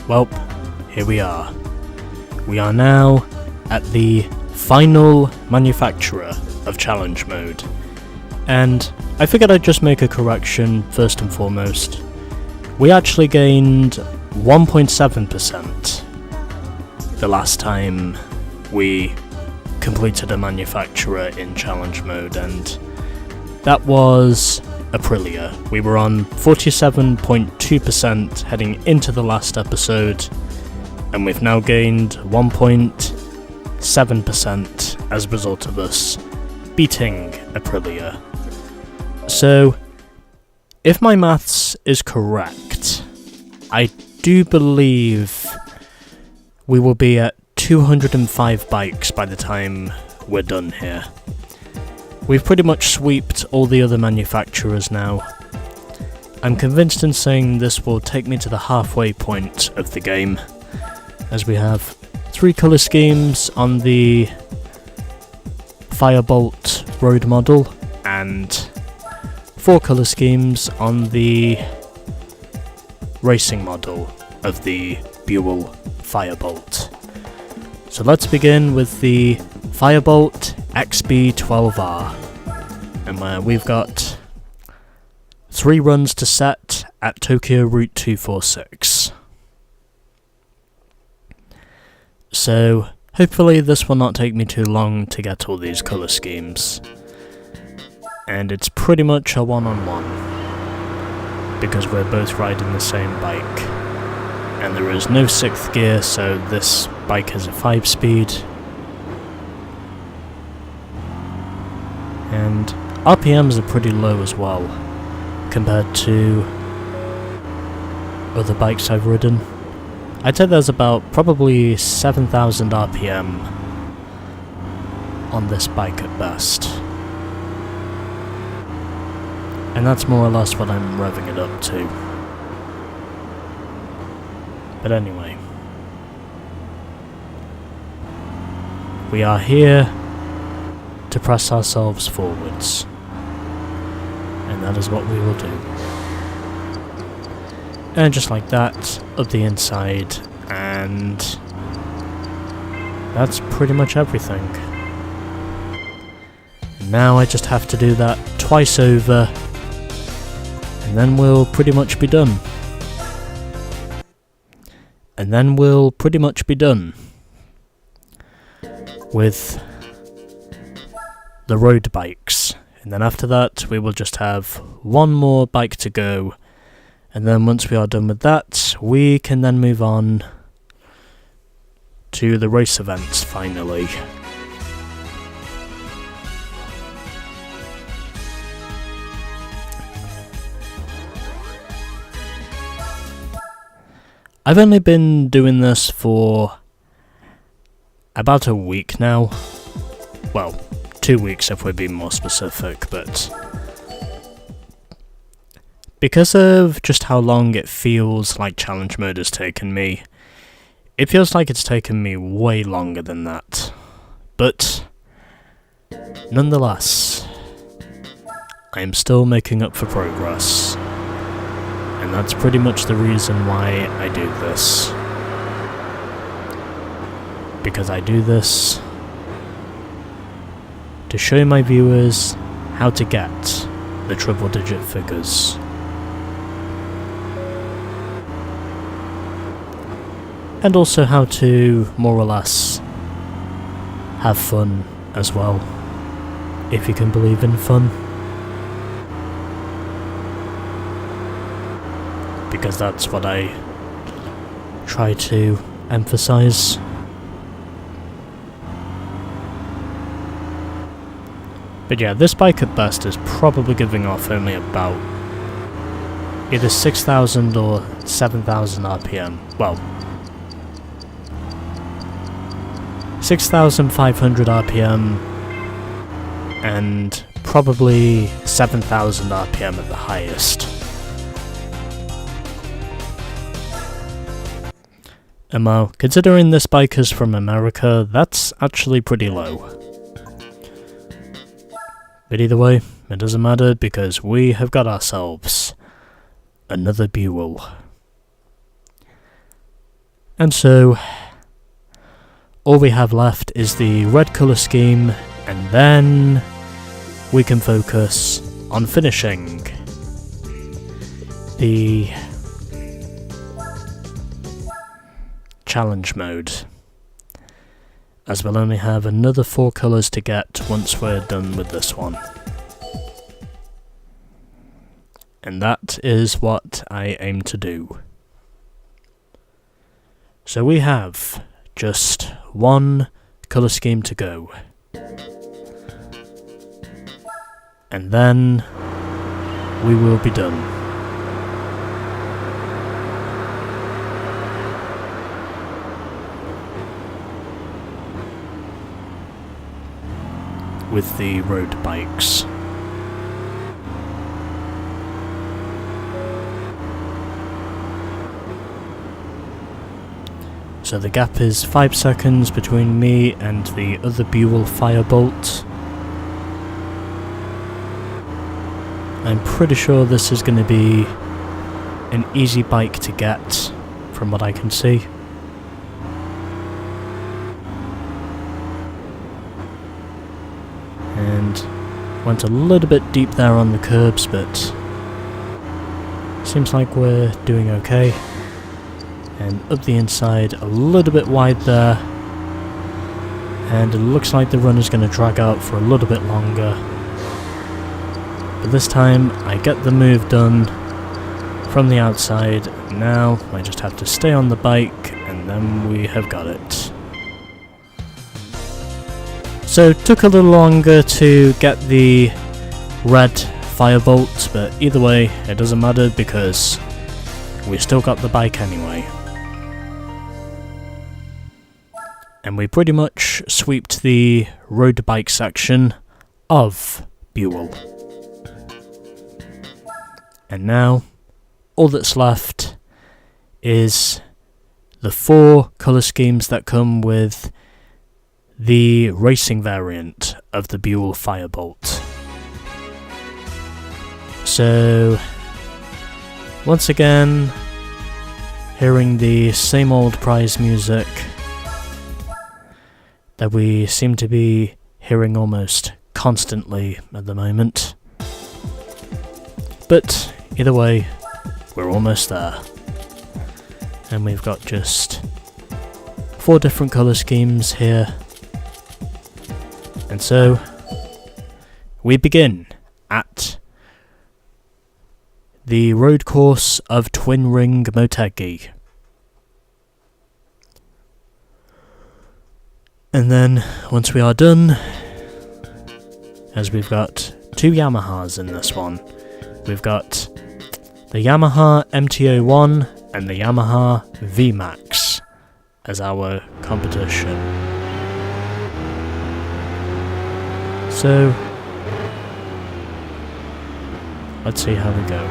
Well, here we are. We are now at the final manufacturer of challenge mode. And I figured I'd just make a correction first and foremost. We actually gained 1.7% the last time we completed a manufacturer in challenge mode, and that was Aprilia. We were on 47.2% heading into the last episode, and we've now gained 1.7% as a result of us beating Aprilia. So, if my maths is correct, I do believe we will be at 205 bikes by the time we're done here. We've pretty much swept all the other manufacturers now. I'm convinced in saying this will take me to the halfway point of the game, as we have 3 colour schemes on the Firebolt road model and 4 colour schemes on the racing model of the Buell Firebolt. So let's begin with the Firebolt XB12R, and we've got 3 runs to set at Tokyo Route 246. So hopefully this will not take me too long to get all these colour schemes, and it's pretty much a one-on-one because we're both riding the same bike, and there is no 6th gear, so this bike has a 5-speed. And RPMs are pretty low as well, compared to other bikes I've ridden. I'd say there's about probably 7,000 RPM on this bike at best. And that's more or less what I'm revving it up to. But anyway, we are here to press ourselves forwards, and that is what we will do. And just like that, up the inside, and that's pretty much everything. And now I just have to do that twice over, and then we'll pretty much be done. And then we'll pretty much be done with the road bikes, and then after that we will just have one more bike to go, and then once we are done with that we can then move on to the race events finally. I've only been doing this for about a week now. Well, 2 weeks if we're being more specific, but because of just how long it feels like challenge mode has taken me, it feels like it's taken me way longer than that. But nonetheless, I am still making up for progress, and that's pretty much the reason why I do this. Because I do this to show my viewers how to get the triple digit figures. And also how to, more or less, have fun as well, if you can believe in fun. Because that's what I try to emphasize. But yeah, this bike at best is probably giving off only about either 6,000 or 7,000 RPM. Well, 6,500 RPM and probably 7,000 RPM at the highest. And well, considering this bike is from America, that's actually pretty low. But either way, it doesn't matter because we have got ourselves another Buell. And so, all we have left is the red colour scheme, and then we can focus on finishing the challenge mode, as we'll only have another 4 colours to get once we're done with this one. And that is what I aim to do. So we have just 1 colour scheme to go. And then we will be done. With the road bikes. So the gap is 5 seconds between me and the other Buell Firebolt. I'm pretty sure this is going to be an easy bike to get, from what I can see. And went a little bit deep there on the curbs, but seems like we're doing okay. And up the inside, a little bit wide there. And it looks like the run is going to drag out for a little bit longer. But this time, I get the move done from the outside. Now, I just have to stay on the bike, and then we have got it. So, it took a little longer to get the red Firebolt, but either way, it doesn't matter because we still got the bike anyway. And we pretty much sweeped the road bike section of Buell. And now, all that's left is the 4 colour schemes that come with the racing variant of the Buell Firebolt. So, once again, hearing the same old prize music that we seem to be hearing almost constantly at the moment. But either way, we're almost there. And we've got just 4 different colour schemes here. And so, we begin at the road course of Twin Ring Motegi. And then, once we are done, as we've got 2 Yamahas in this one, we've got the Yamaha MT-01 and the Yamaha VMAX as our competition. So, let's see how we go.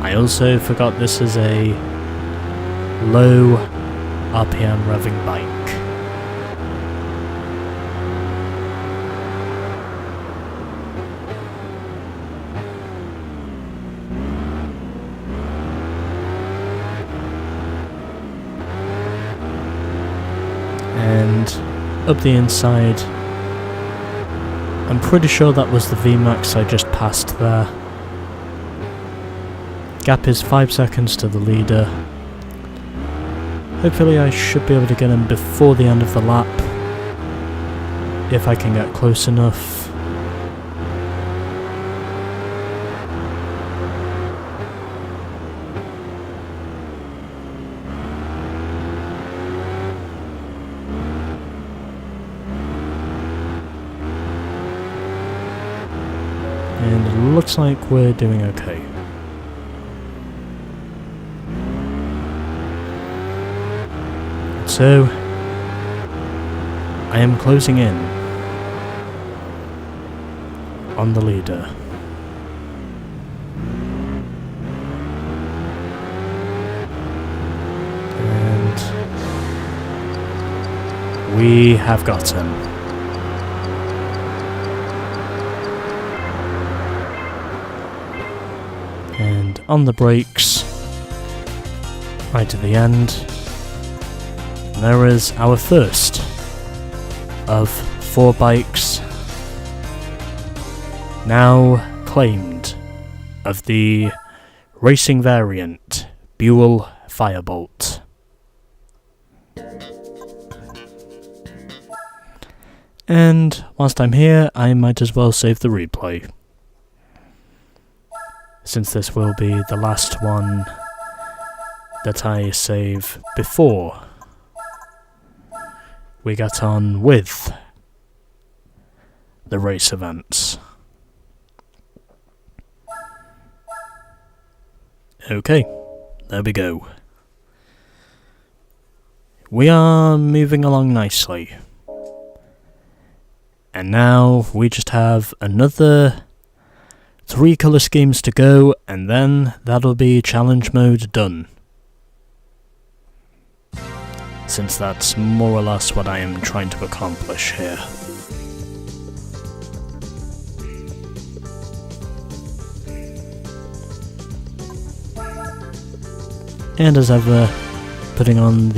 I also forgot this is a low RPM revving bike. And up the inside, I'm pretty sure that was the VMAX I just passed there. Gap is 5 seconds to the leader. Hopefully I should be able to get him before the end of the lap, if I can get close enough. And it looks like we're doing okay. So, I am closing in on the leader. And we have got him. And on the brakes, right to the end. And there is our first of 4 bikes now claimed of the racing variant Buell Firebolt. And whilst I'm here, I might as well save the replay, since this will be the last one that I save before we get on with the race events. Okay, there we go. We are moving along nicely. And now we just have another 3 colour schemes to go, and then that'll be challenge mode done. Since that's more or less what I am trying to accomplish here. And as ever, putting on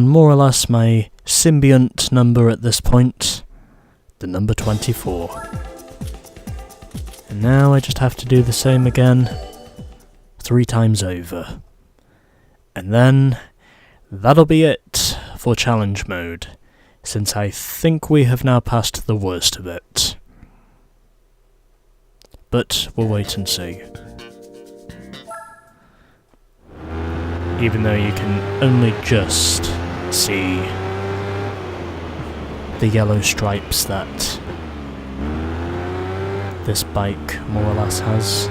more or less my symbiont number at this point, the number 24. And now I just have to do the same again 3 times over. And then that'll be it for challenge mode, since I think we have now passed the worst of it. But we'll wait and see. Even though you can only just see the yellow stripes that this bike more or less has.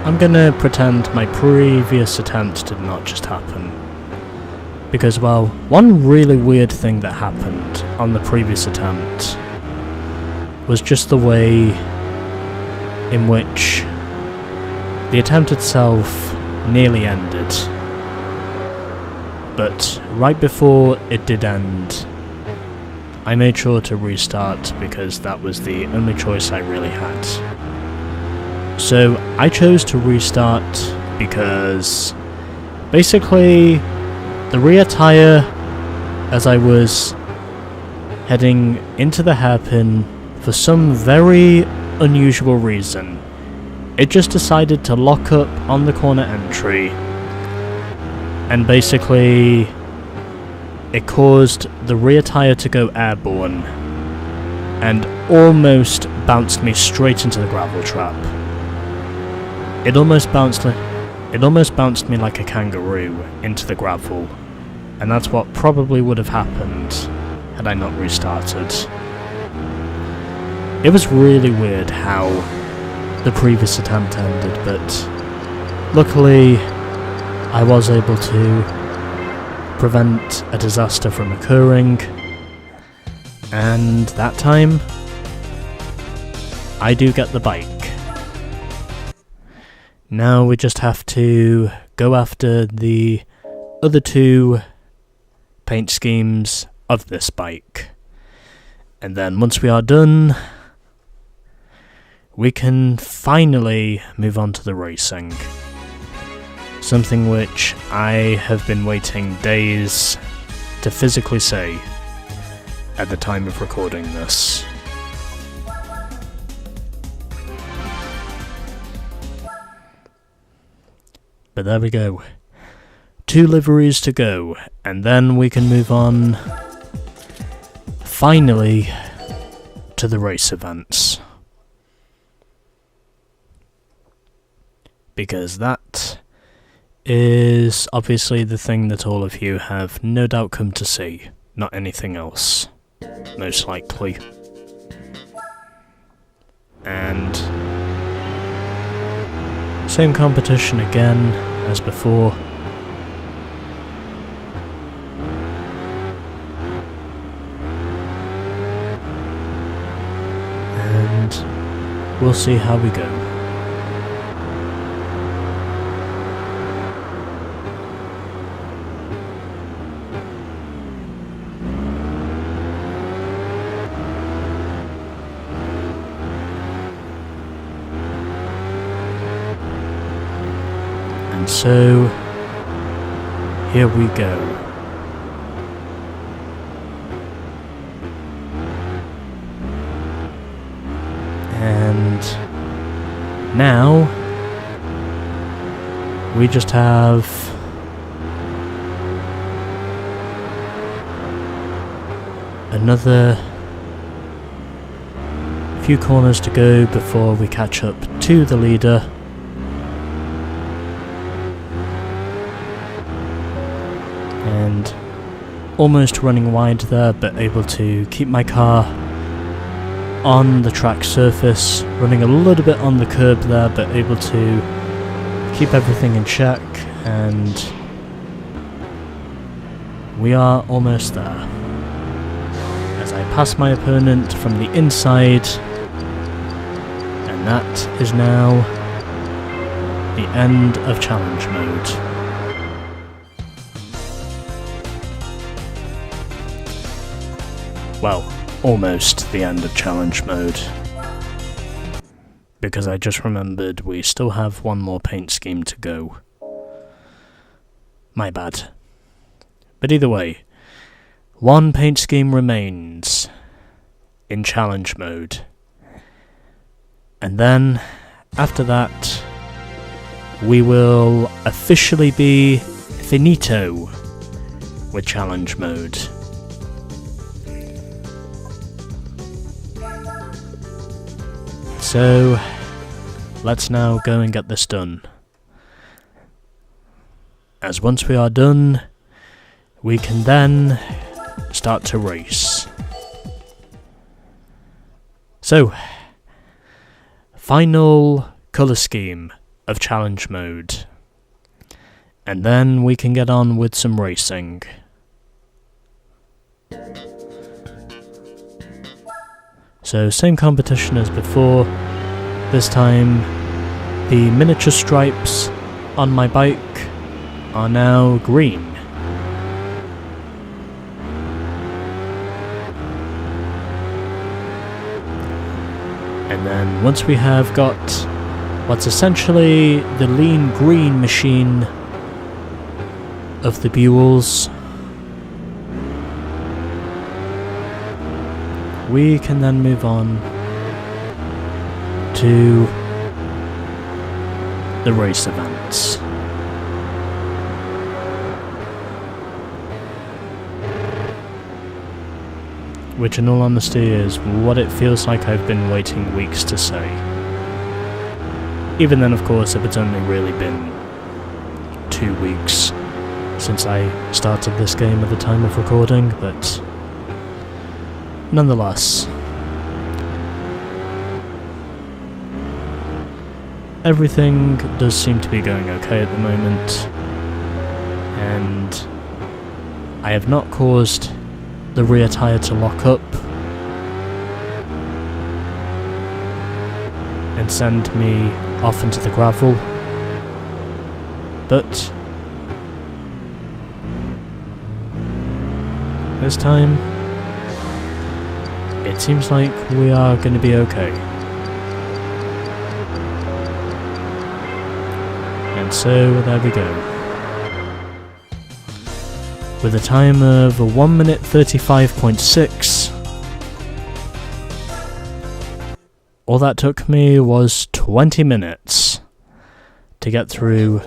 I'm gonna pretend my previous attempt did not just happen. Because, well, one really weird thing that happened on the previous attempt was just the way in which the attempt itself nearly ended. But right before it did end, I made sure to restart because that was the only choice I really had. So I chose to restart because basically the rear tyre, as I was heading into the hairpin, for some very unusual reason, it just decided to lock up on the corner entry, and basically it caused the rear tyre to go airborne and almost bounced me straight into the gravel trap. It almost bounced me like a kangaroo into the gravel, and that's what probably would have happened had I not restarted. It was really weird how the previous attempt ended, but luckily I was able to prevent a disaster from occurring, and that time I do get the bike. Now we just have to go after the other 2 paint schemes of this bike. And then once we are done, we can finally move on to the racing. Something which I have been waiting days to physically say at the time of recording this. But there we go. 2 liveries to go, and then we can move on, finally, to the race events. Because that is obviously the thing that all of you have no doubt come to see, not anything else, most likely. And same competition again as before. And we'll see how we go. And so, here we go. And now, we just have another few corners to go before we catch up to the leader. And almost running wide there, but able to keep my car on the track surface, running a little bit on the curb there, but able to keep everything in check, and we are almost there. As I pass my opponent from the inside, and that is now the end of challenge mode. Well, almost the end of challenge mode. Because I just remembered we still have one more paint scheme to go. My bad. But either way, one paint scheme remains in challenge mode. And then, after that, we will officially be finito with challenge mode. So, let's now go and get this done. As once we are done, we can then start to race. So, final colour scheme of challenge mode. And then we can get on with some racing. So same competition as before, this time the miniature stripes on my bike are now green. And then once we have got what's essentially the lean green machine of the Buells, we can then move on to the race events. Which in all honesty is what it feels like I've been waiting weeks to say. Even then, of course, if it's only really been 2 weeks since I started this game at the time of recording, but nonetheless, everything does seem to be going okay at the moment, and I have not caused the rear tyre to lock up and send me off into the gravel, but this time it seems like we are going to be okay. And so there we go. With a time of 1 minute 35.6, all that took me was 20 minutes to get through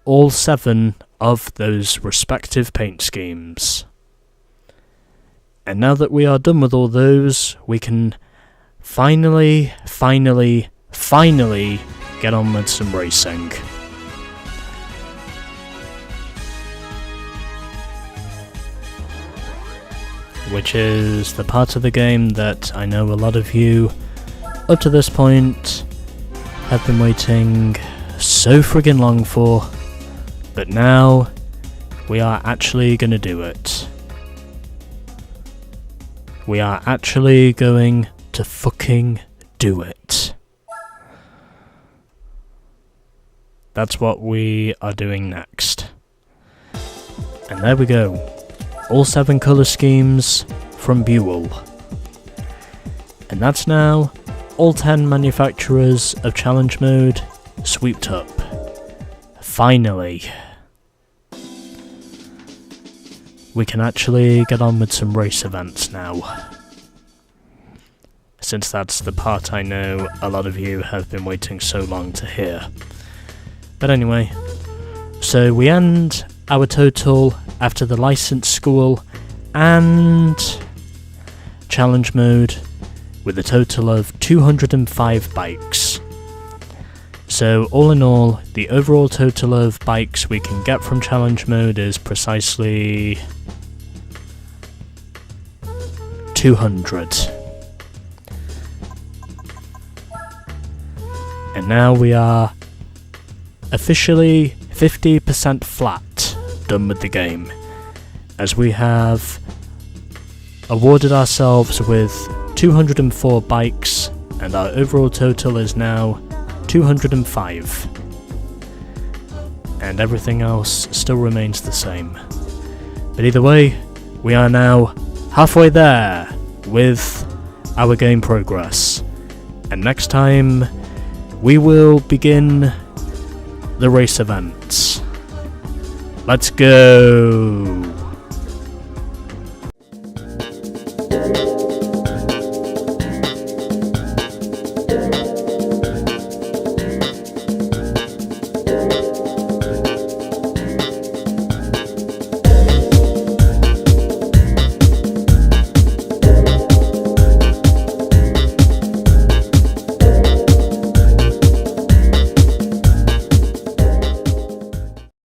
all 7 of those respective paint schemes. And now that we are done with all those, we can finally get on with some racing. Which is the part of the game that I know a lot of you, up to this point, have been waiting so friggin' long for. But now, we are actually gonna do it. We are actually going to fucking do it. That's what we are doing next. And there we go. All 7 colour schemes from Buell. And that's now all 10 manufacturers of challenge mode swooped up. Finally, we can actually get on with some race events now. Since that's the part I know a lot of you have been waiting so long to hear. But anyway, so we end our total after the license school and challenge mode with a total of 205 bikes. So all in all, the overall total of bikes we can get from challenge mode is precisely 200. And now we are officially 50% flat done with the game, as we have awarded ourselves with 204 bikes, and our overall total is now 205. And everything else still remains the same. But either way, we are now halfway there with our game progress. And next time, we will begin the race events. Let's go!